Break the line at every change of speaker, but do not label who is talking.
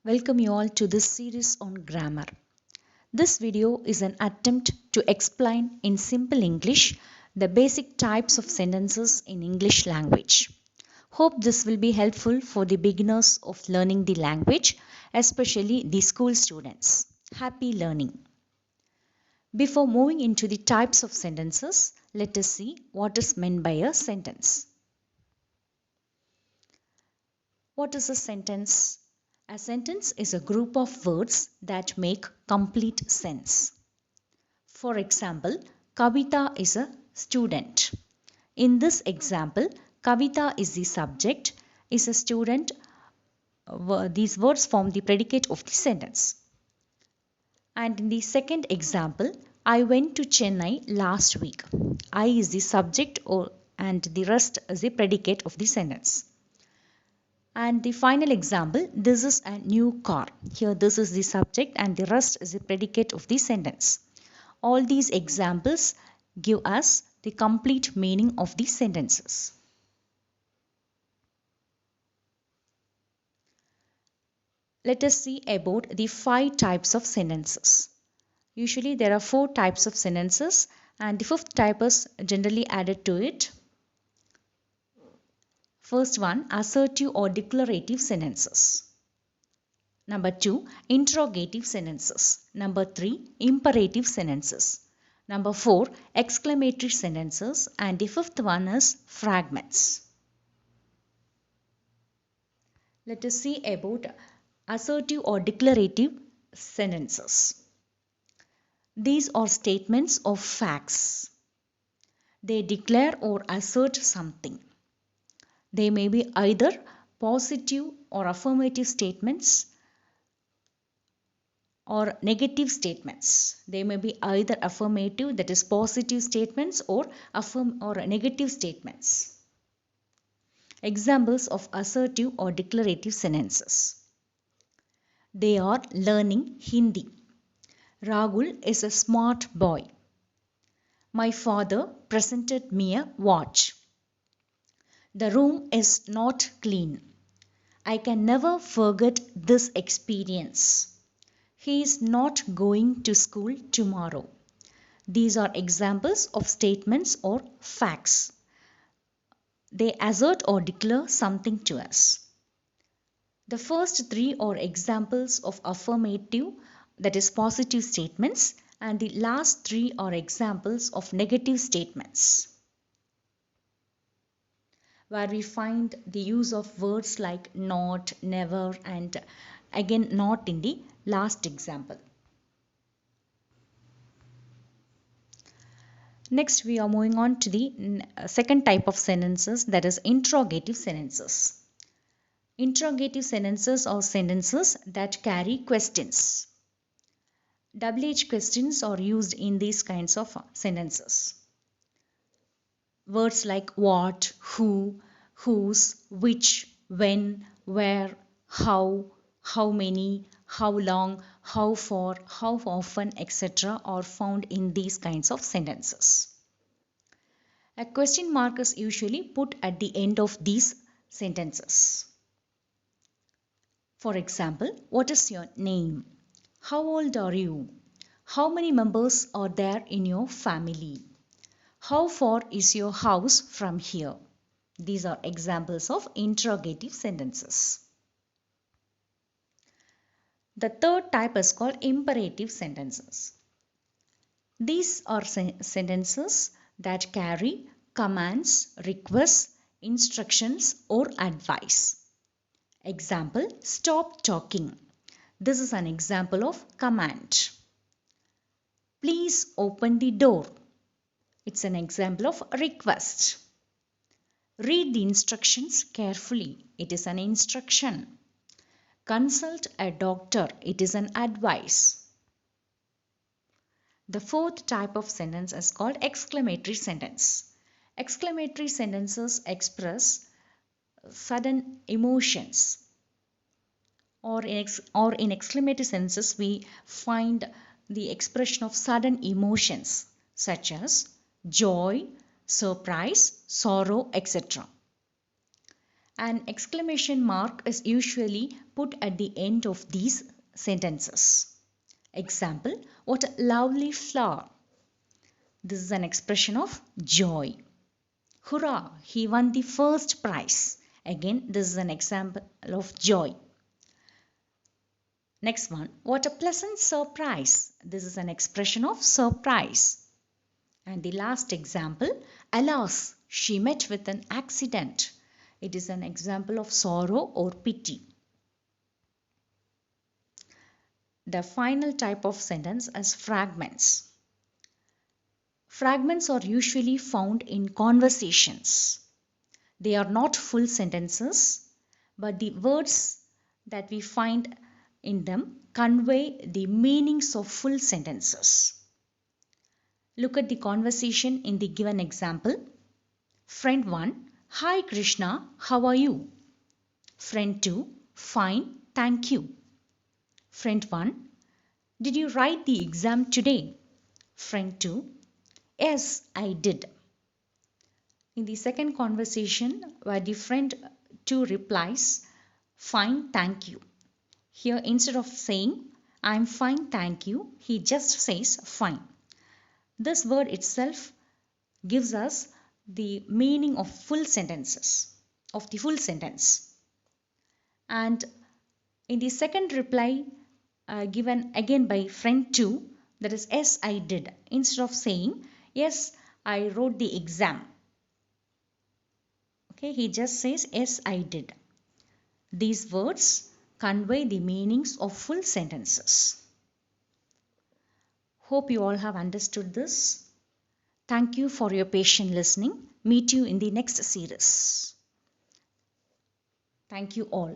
Welcome you all to this series on grammar. This video is an attempt to explain in simple English the basic types of sentences in English language. Hope this will be helpful for the beginners of learning the language, especially the school students. Happy learning. Before moving into the types of sentences, let us see what is meant by a sentence. What is a sentence? A sentence is a group of words that make complete sense. For example, Kavita is a student. In this example, Kavita is the subject, is a student. These words form the predicate of the sentence. And in the second example, I went to Chennai last week. I is the subject and the rest is the predicate of the sentence. And the final example, this is a new car. Here this is the subject and the rest is the predicate of the sentence. All these examples give us the complete meaning of the sentences. Let us see about the 5 types of sentences. Usually there are 4 types of sentences and the 5th type is generally added to it. First one, assertive or declarative sentences. Number 2, interrogative sentences. Number 3, imperative sentences. Number 4, exclamatory sentences. And the 5th one is fragments. Let us see about assertive or declarative sentences. These are statements of facts. They declare or assert something. They may be either positive or affirmative statements or negative statements. They may be either affirmative, that is positive statements, or negative statements. Examples of assertive or declarative sentences. They are learning Hindi. Rahul is a smart boy. My father presented me a watch. The room is not clean. I can never forget this experience. He is not going to school tomorrow. These are examples of statements or facts. They assert or declare something to us. The first 3 are examples of affirmative, that is positive statements, and the last 3 are examples of negative statements, where we find the use of words like not, never, and again not in the last example. Next, we are moving on to the second type of sentences, that is interrogative sentences. Interrogative sentences are sentences that carry questions. WH questions are used in these kinds of sentences. Words like what, who, whose, which, when, where, how many, how long, how far, how often, etc. are found in these kinds of sentences. A question mark is usually put at the end of these sentences. For example, what is your name? How old are you? How many members are there in your family? How far is your house from here? These are examples of interrogative sentences. The third type is called imperative sentences. These are sentences that carry commands, requests, instructions, or advice. Example, stop talking. This is an example of command. Please open the door. It's an example of request. Read the instructions carefully. It is an instruction. Consult a doctor. It is an advice. The fourth type of sentence is called exclamatory sentence. Exclamatory sentences express sudden emotions. Or in exclamatory sentences, we find the expression of sudden emotions such as joy, surprise, sorrow, etc. An exclamation mark is usually put at the end of these sentences. Example, what a lovely flower. This is an expression of joy. Hurrah, he won the first prize. Again, this is an example of joy. Next one, what a pleasant surprise. This is an expression of surprise. And the last example, alas, she met with an accident. It is an example of sorrow or pity. The final type of sentence is fragments. Fragments are usually found in conversations. They are not full sentences, but the words that we find in them convey the meanings of full sentences. Look at the conversation in the given example. Friend 1, hi Krishna, how are you? Friend 2, fine, thank you. Friend 1, did you write the exam today? Friend 2, yes, I did. In the second conversation, where the friend 2 replies, fine, thank you. Here, instead of saying, I'm fine, thank you, he just says fine. This word itself gives us the meaning of full sentences, of the full sentence. And in the second reply given again by friend 2, that is, yes, I did. Instead of saying, yes, I wrote the exam. Okay, he just says, yes, I did. These words convey the meanings of full sentences. Hope you all have understood this. Thank you for your patient listening. Meet you in the next series. Thank you all.